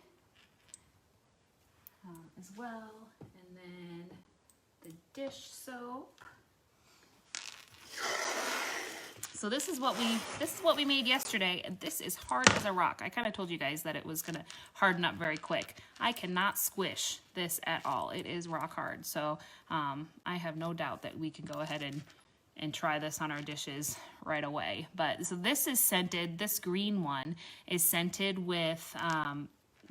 as well. And then the dish soap. So this is what we made yesterday, and this is hard as a rock. I kind of told you guys that it was gonna harden up very quick. I cannot squish this at all. It is rock hard. So I have no doubt that we can go ahead and try this on our dishes right away. But so this is scented. This green one is scented with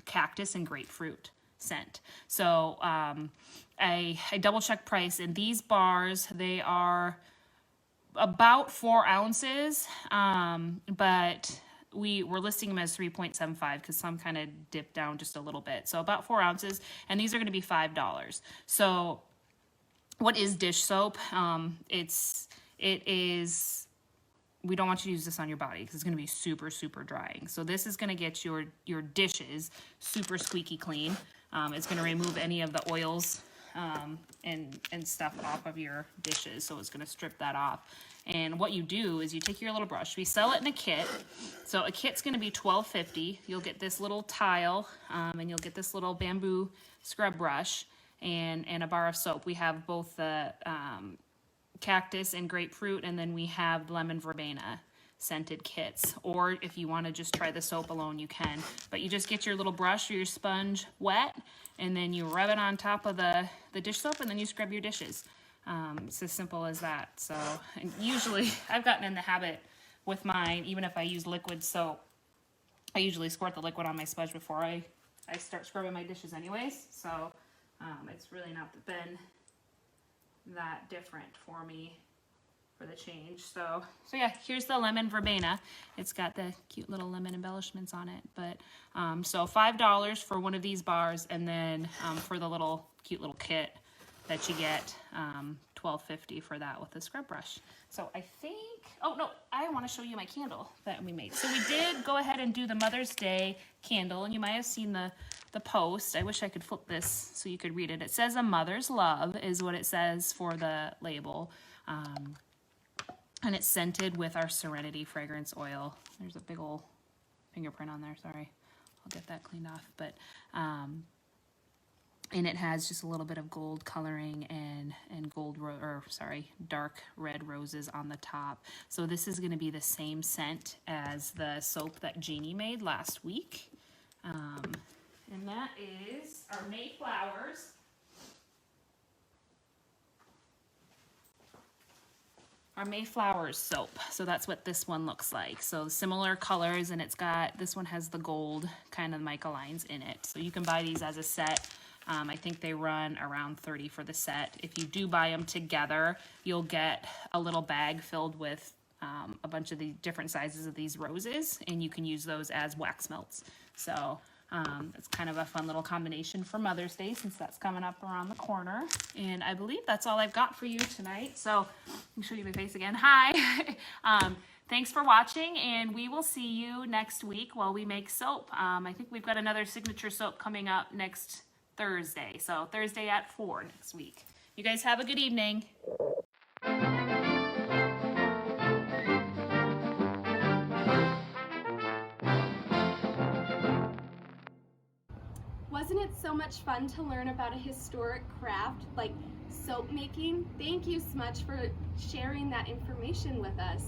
cactus and grapefruit scent. So I double checked price, and these bars, they are about 4 ounces, but we were listing them as 3.75 because some kind of dipped down just a little bit. So about 4 ounces, and these are going to be $5. So what is dish soap? It is, we don't want you to use this on your body because it's going to be super, super drying. So this is going to get your dishes super squeaky clean. It's going to remove any of the oils and stuff off of your dishes, so it's going to strip that off. And what you do is you take your little brush. We sell it in a kit, so a kit's going to be $12.50. You'll get this little tile, and you'll get this little bamboo scrub brush and a bar of soap. We have both the cactus and grapefruit, and then we have lemon verbena scented kits. Or if you want to just try the soap alone, you can. But you just get your little brush or your sponge wet, and then you rub it on top of the dish soap, and then you scrub your dishes. It's as simple as that. So, and usually I've gotten in the habit with mine, even if I use liquid soap, I usually squirt the liquid on my sponge before I start scrubbing my dishes anyways. So it's really not been that different for me for the change. So yeah, here's the lemon verbena. It's got the cute little lemon embellishments on it. But so $5 for one of these bars, and then for the cute little kit that you get, $12.50 for that with the scrub brush. So I think, oh no, I want to show you my candle that we made. So we did go ahead and do the Mother's Day candle, and you might have seen the post. I wish I could flip this so you could read it. It says "A Mother's Love" is what it says for the label. And it's scented with our Serenity fragrance oil. There's a big old fingerprint on there, sorry. I'll get that cleaned off. But and it has just a little bit of gold coloring and dark red roses on the top. So this is gonna be the same scent as the soap that Jeannie made last week. And that is our Mayflowers. Our Mayflowers soap. So that's what this one looks like. So similar colors, and this one has the gold kind of mica lines in it. So you can buy these as a set. I think they run around $30 for the set. If you do buy them together, you'll get a little bag filled with a bunch of the different sizes of these roses, and you can use those as wax melts. So it's kind of a fun little combination for Mother's Day, since that's coming up around the corner. And I believe that's all I've got for you tonight. So let me show you my face again. Hi. Thanks for watching, and we will see you next week while we make soap. I think we've got another signature soap coming up next Thursday. So Thursday at 4 next week. You guys have a good evening. Wasn't it so much fun to learn about a historic craft like soap making? Thank you, Smudge, for sharing that information with us.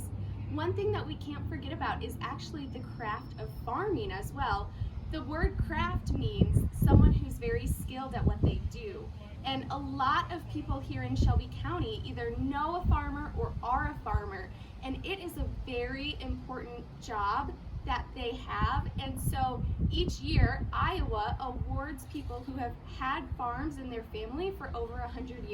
One thing that we can't forget about is actually the craft of farming as well. The word craft means someone who's very skilled at what they do. And a lot of people here in Shelby County either know a farmer or are a farmer. And it is a very important job that they have. And so each year, Iowa awards people who have had farms in their family for over 100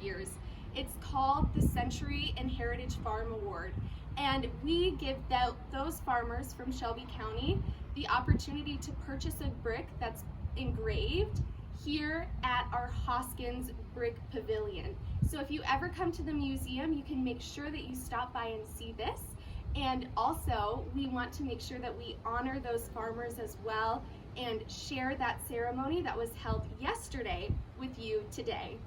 years. It's called the Century and Heritage Farm Award. And we give those farmers from Shelby County the opportunity to purchase a brick that's engraved here at our Hoskins Brick Pavilion. So if you ever come to the museum, you can make sure that you stop by and see this. And also, we want to make sure that we honor those farmers as well and share that ceremony that was held yesterday with you today.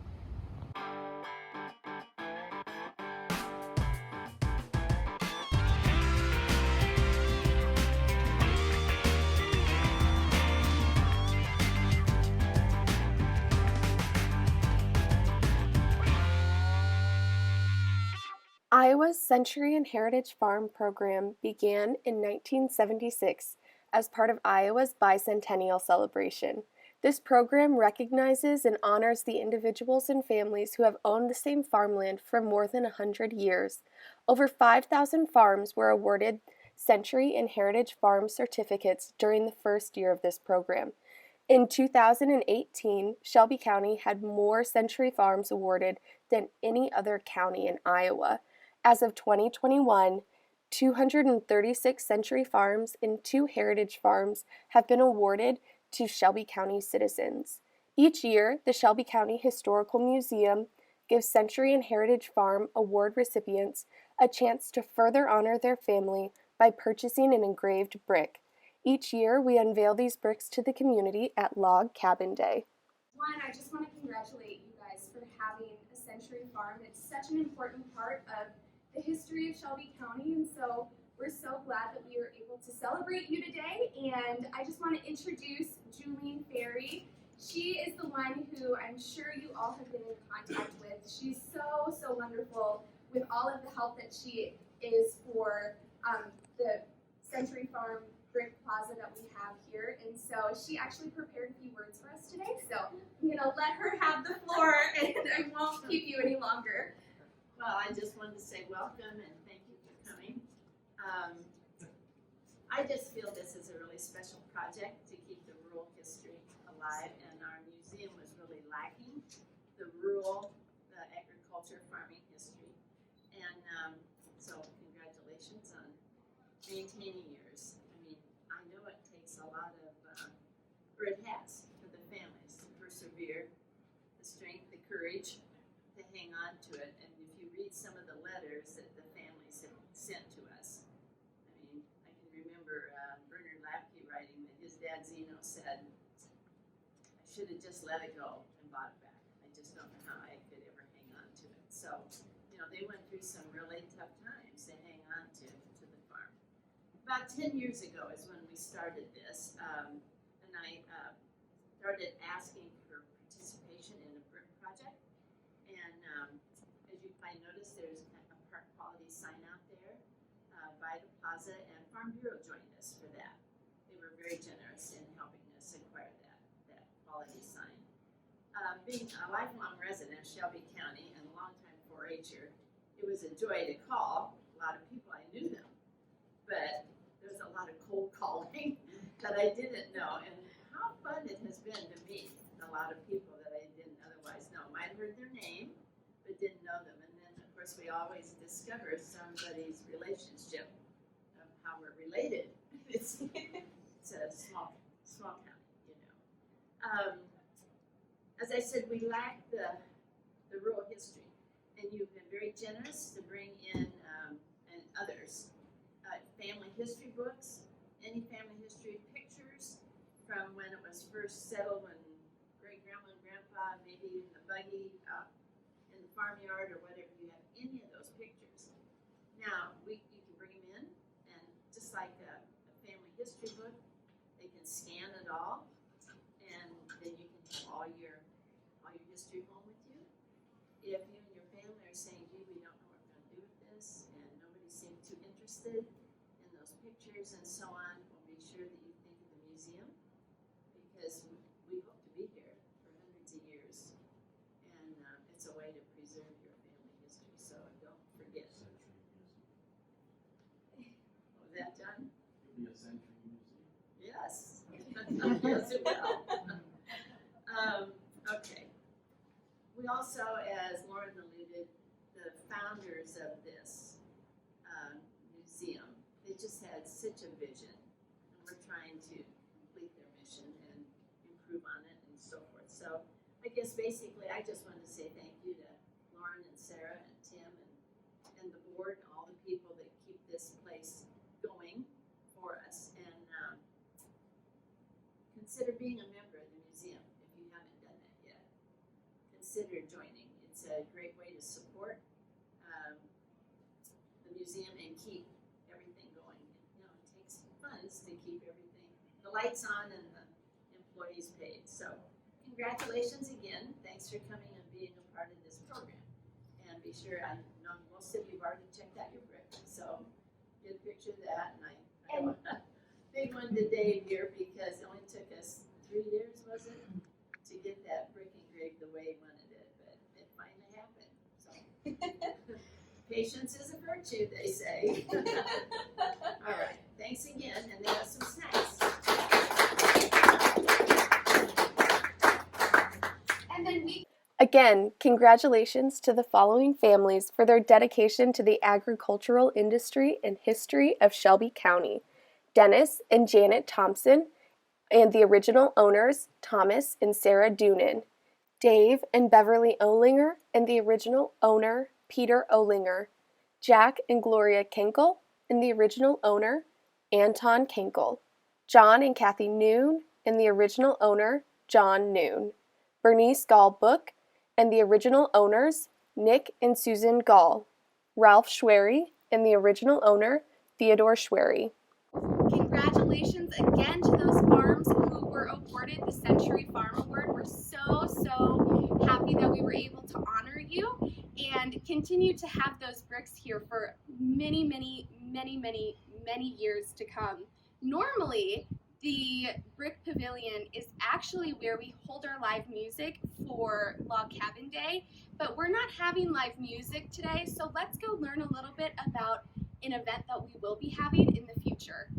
Iowa's Century and Heritage Farm program began in 1976 as part of Iowa's bicentennial celebration. This program recognizes and honors the individuals and families who have owned the same farmland for more than 100 years. Over 5,000 farms were awarded Century and Heritage Farm certificates during the first year of this program. In 2018, Shelby County had more Century Farms awarded than any other county in Iowa. As of 2021, 236 Century Farms and 2 Heritage Farms have been awarded to Shelby County citizens. Each year, the Shelby County Historical Museum gives Century and Heritage Farm award recipients a chance to further honor their family by purchasing an engraved brick. Each year, we unveil these bricks to the community at Log Cabin Day. One, I just want to congratulate you guys for having a Century Farm. It's such an important part of the history of Shelby County, and so we're so glad that we were able to celebrate you today. And I just want to introduce Julian Ferry. She is the one who I'm sure you all have been in contact with. She's so wonderful with all of the help that she is for the Century Farm Brick Plaza that we have here. And so she actually prepared a few words for us today. So I'm going to let her have the floor, and I won't keep you any longer. Well, I just wanted to say welcome and thank you for coming. I just feel this is a really special project to keep the rural history alive, and our museum was really lacking the rural, the agriculture, farming history. And so congratulations on maintaining yours. I mean, I know it takes a lot of, or it has, for the families to persevere, the strength, the courage to hang read some of the letters that the families have sent to us. I mean, I can remember Bernard Lapke writing that his dad Zeno said, I should have just let it go and bought it back. I just don't know how I could ever hang on to it. So, you know, they went through some really tough times to hang on to the farm. About 10 years ago is when we started this, and I started asking for participation in a brick project. And as you might notice, there's a park quality sign out there by the plaza, and Farm Bureau joined us for that. They were very generous in helping us acquire that quality sign. Being a lifelong resident of Shelby County and a longtime 4-H'er, it was a joy to call. A lot of people, I knew them, but there was a lot of cold calling that I didn't know, and how fun it has been to meet a lot of people that I didn't otherwise know. Might have heard their name, but didn't know them. And then, of course, we always discover somebody's relationship of how we're related. It's a small county, you know. As I said, we lack the rural history, and you've been very generous to bring in, and others, family history books, any family history pictures from when it was first settled, when great-grandma and grandpa, maybe in the buggy out in the farmyard or whatever, you have any of those pictures. Now, you can bring them in, and just like a family history book, they can scan it all, and then you can have all your history home with you. If you and your family are saying, gee, we don't know what we're going to do with this, and nobody seemed too interested in those pictures and so on, we'll be sure that you think of the museum, because we hope to be here for hundreds of years, and it's a way to preserve your family history, so don't forget. Was that done? It'll be a century museum. Yes. Yes, it will. Okay. We also, as Lauren alluded, the founders of this museum, they just had such a vision, and we're trying to complete their mission and improve on it and so forth. So I guess basically I just wanted to say thank you to Lauren and Sarah and Tim and the board and all the people that keep this place going for us. And consider being a member of the museum if you haven't done that yet. Consider joining. It's a great way to support the museum and keep everything going. You know, it takes funds to keep everything, the lights on and the employees paid. So congratulations again. Thanks for coming and being a part of this program. And be sure, I know most of you have already checked out your brick, so get a picture of that. And I want a big one to Dave here, because it only took us 3 years, was it, to get that brick engraved the way he wanted it, but it finally happened. So patience is a virtue, they say. All right, thanks again, and they have some snacks. And then Again, congratulations to the following families for their dedication to the agricultural industry and history of Shelby County: Dennis and Janet Thompson, and the original owners, Thomas and Sarah Doonan; Dave and Beverly Olinger, and the original owner, Peter Olinger; Jack and Gloria Kenkel, and the original owner, Anton Kenkel; John and Kathy Noon, and the original owner, John Noon; Bernice Gall-Book, and the original owners, Nick and Susan Gall; Ralph Schwery, and the original owner, Theodore Schwery. Congratulations again to those farms who were awarded the Century Farm Award. We're so happy that we were able to honor you and continue to have those bricks here for many years to come. Normally, the Brick Pavilion is actually where we hold our live music for Log Cabin Day, but we're not having live music today, so let's go learn a little bit about an event that we will be having in the future.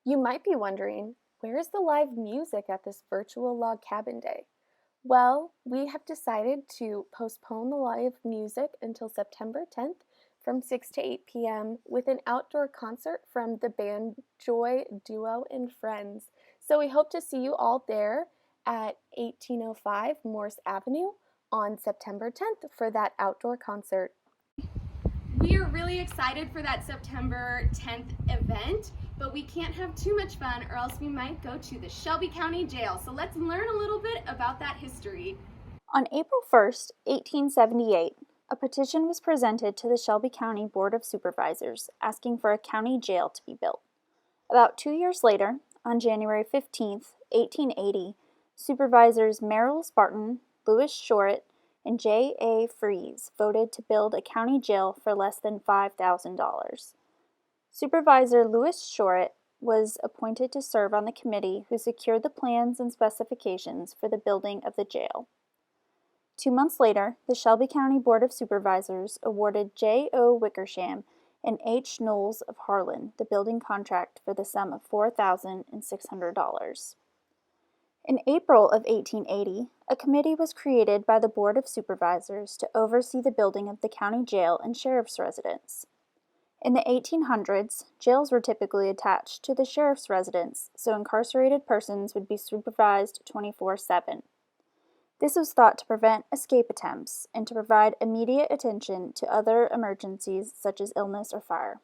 You might be wondering, where is the live music at this virtual Log Cabin Day? Well, we have decided to postpone the live music until September 10th from 6 to 8 p.m. with an outdoor concert from the band Joy Duo and Friends. So we hope to see you all there at 1805 Morse Avenue on September 10th for that outdoor concert. We are really excited for that September 10th event, but we can't have too much fun or else we might go to the Shelby County Jail. So let's learn a little bit about that history. On April 1st, 1878, a petition was presented to the Shelby County Board of Supervisors asking for a county jail to be built. About 2 years later, on January 15th, 1880, Supervisors Merrill Spartan, Louis Shorett, and J. A. Fries voted to build a county jail for less than $5,000. Supervisor Louis Shorett was appointed to serve on the committee who secured the plans and specifications for the building of the jail. 2 months later, the Shelby County Board of Supervisors awarded J. O. Wickersham and H. Knowles of Harlan the building contract for the sum of $4,600. In April of 1880, a committee was created by the Board of Supervisors to oversee the building of the county jail and sheriff's residence. In the 1800s, jails were typically attached to the sheriff's residence, so incarcerated persons would be supervised 24/7. This was thought to prevent escape attempts and to provide immediate attention to other emergencies such as illness or fire.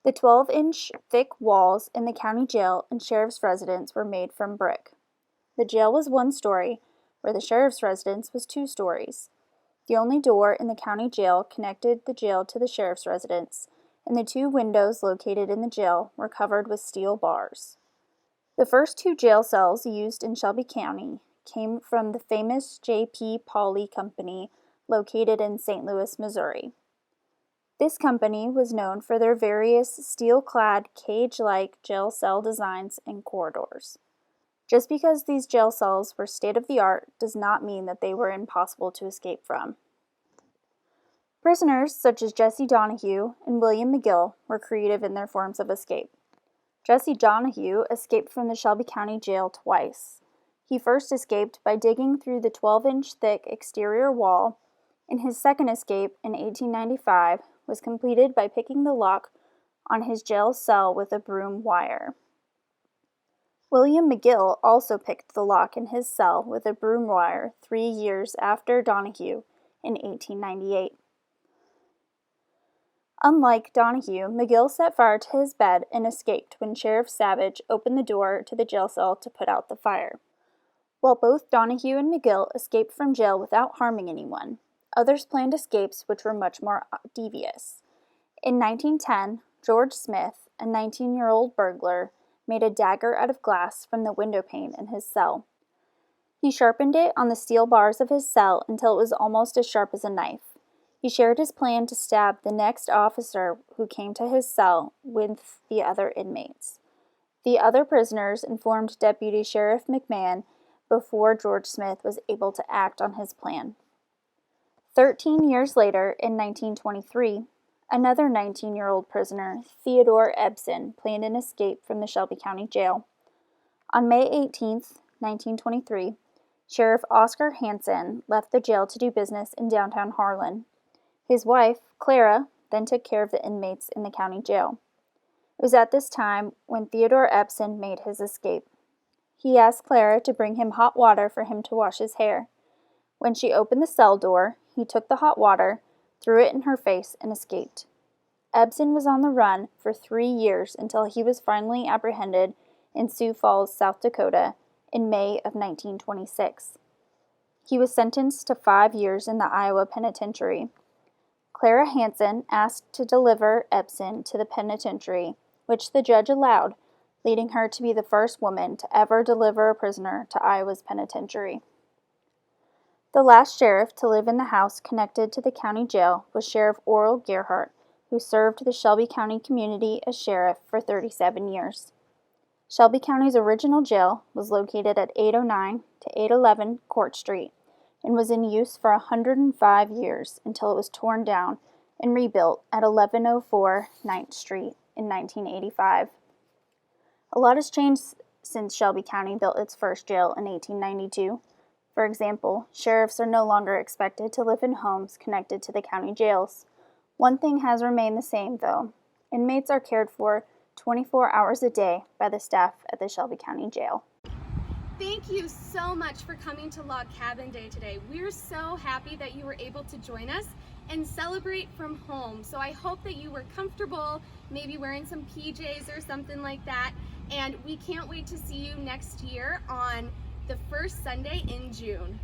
The 12-inch thick walls in the county jail and sheriff's residence were made from brick. The jail was 1 story, where the sheriff's residence was 2 stories. The only door in the county jail connected the jail to the sheriff's residence, and the 2 windows located in the jail were covered with steel bars. The first 2 jail cells used in Shelby County came from the famous J.P. Pauley Company located in St. Louis, Missouri. This company was known for their various steel-clad, cage-like jail cell designs and corridors. Just because these jail cells were state-of-the-art does not mean that they were impossible to escape from. Prisoners such as Jesse Donahue and William McGill were creative in their forms of escape. Jesse Donahue escaped from the Shelby County Jail twice. He first escaped by digging through the 12-inch thick exterior wall, and his second escape in 1895 was completed by picking the lock on his jail cell with a broom wire. William McGill also picked the lock in his cell with a broom wire 3 years after Donahue in 1898. Unlike Donahue, McGill set fire to his bed and escaped when Sheriff Savage opened the door to the jail cell to put out the fire. While both Donahue and McGill escaped from jail without harming anyone, others planned escapes which were much more devious. In 1910, George Smith, a 19-year-old burglar, made a dagger out of glass from the window pane in his cell. He sharpened it on the steel bars of his cell until it was almost as sharp as a knife. He shared his plan to stab the next officer who came to his cell with the other inmates. The other prisoners informed Deputy Sheriff McMahon before George Smith was able to act on his plan. 13 years later, in 1923, another 19-year-old prisoner, Theodore Ebsen, planned an escape from the Shelby County Jail. On May 18, 1923, Sheriff Oscar Hansen left the jail to do business in downtown Harlan. His wife, Clara, then took care of the inmates in the county jail. It was at this time when Theodore Ebsen made his escape. He asked Clara to bring him hot water for him to wash his hair. When she opened the cell door, he took the hot water, threw it in her face, and escaped. Ebsen was on the run for 3 years until he was finally apprehended in Sioux Falls, South Dakota, in May of 1926. He was sentenced to 5 years in the Iowa Penitentiary. Clara Hansen asked to deliver Ebsen to the penitentiary, which the judge allowed, leading her to be the first woman to ever deliver a prisoner to Iowa's penitentiary. The last sheriff to live in the house connected to the county jail was Sheriff Oral Gerhardt, who served the Shelby County community as sheriff for 37 years. Shelby County's original jail was located at 809 to 811 Court Street and was in use for 105 years until it was torn down and rebuilt at 1104 9th Street in 1985. A lot has changed since Shelby County built its first jail in 1892. For example, sheriffs are no longer expected to live in homes connected to the county jails. One thing has remained the same, though. Inmates are cared for 24 hours a day by the staff at the Shelby County Jail. Thank you so much for coming to Log Cabin Day today. We're so happy that you were able to join us, and celebrate from home. So I hope that you were comfortable, maybe wearing some PJs or something like that. And we can't wait to see you next year on the first Sunday in June.